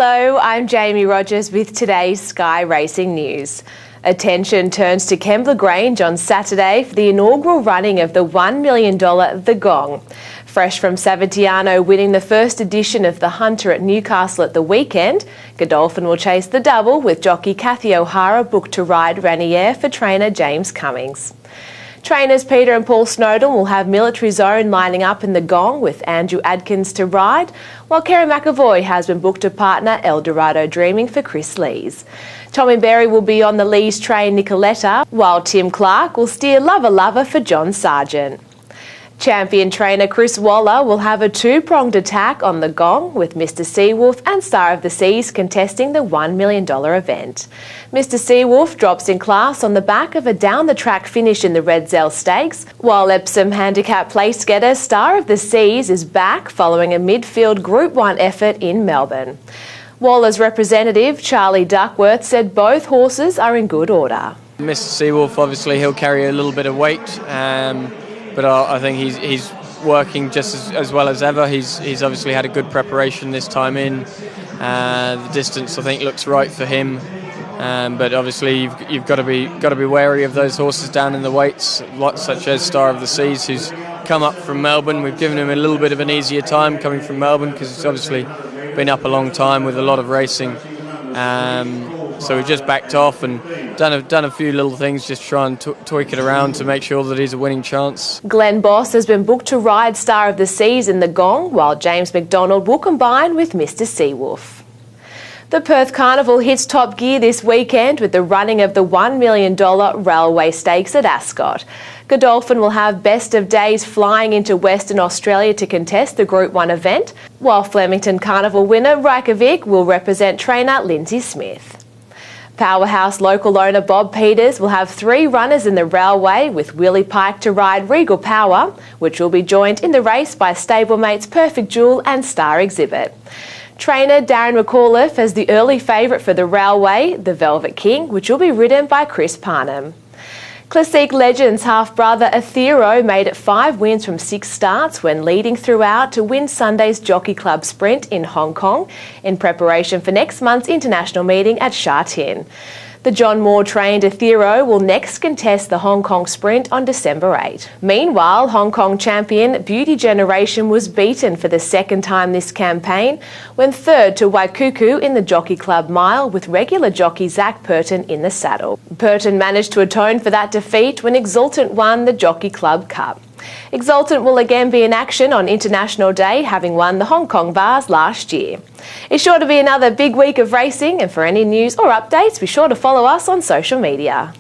Hello, I'm Jaimee Rogers with today's Sky Racing News. Attention turns to Kembla Grange on Saturday for the inaugural running of the $1 million The Gong. Fresh from Savatiano winning the first edition of the Hunter at Newcastle at the weekend, Godolphin will chase the double with jockey Kathy O'Hara booked to ride Raniere for trainer James Cummings. Trainers Peter and Paul Snowden will have Military Zone lining up in the Gong with Andrew Adkins to ride, while Kerry McAvoy has been booked to partner Eldorado Dreaming for Chris Lees. Tommy Berry will be on the Lees train Nicoletta, while Tim Clark will steer Lover Lover for John Sargent. Champion trainer Chris Waller will have a two-pronged attack on the Gong with Mr Seawolf and Star of the Seas contesting the $1 million event. Mr Seawolf drops in class on the back of a down-the-track finish in the Red Zell Stakes, while Epsom handicap place getter Star of the Seas is back following a midfield Group 1 effort in Melbourne. Waller's representative Charlie Duckworth said both horses are in good order. Mr Seawolf, obviously he'll carry a little bit of weight, but I think he's working just as well as ever. He's obviously had a good preparation this time in. The distance I think looks right for him, but obviously you've got to be wary of those horses down in the weights, such as Star of the Seas, who's come up from Melbourne. We've given him a little bit of an easier time coming from Melbourne because he's obviously been up a long time with a lot of racing. So we just backed off and done a few little things, just try and tweak it around to make sure that he's a winning chance. Glenn Boss has been booked to ride Star of the Seas in the Gong, while James McDonald will combine with Mr Seawolf. The Perth Carnival hits top gear this weekend with the running of the $1 million Railway Stakes at Ascot. Godolphin will have Best of Days flying into Western Australia to contest the Group 1 event, while Flemington Carnival winner Reykjavik will represent trainer Lindsay Smith. Powerhouse local owner Bob Peters will have three runners in the Railway, with Willie Pike to ride Regal Power, which will be joined in the race by stablemates Perfect Jewel and Star Exhibit. Trainer Darren McAuliffe as the early favourite for the Railway, the Velvet King, which will be ridden by Chris Parnham. Classique Legends half-brother Athero made it 5 wins from 6 starts when leading throughout to win Sunday's Jockey Club Sprint in Hong Kong in preparation for next month's international meeting at Sha Tin. The John Moore-trained Athero will next contest the Hong Kong Sprint on December 8. Meanwhile, Hong Kong champion Beauty Generation was beaten for the second time this campaign when third to Waikuku in the Jockey Club Mile with regular jockey Zach Purton in the saddle. Purton managed to atone for that defeat when Exultant won the Jockey Club Cup. Exultant will again be in action on International Day, having won the Hong Kong Bars last year. It's sure to be another big week of racing, and for any news or updates, be sure to follow us on social media.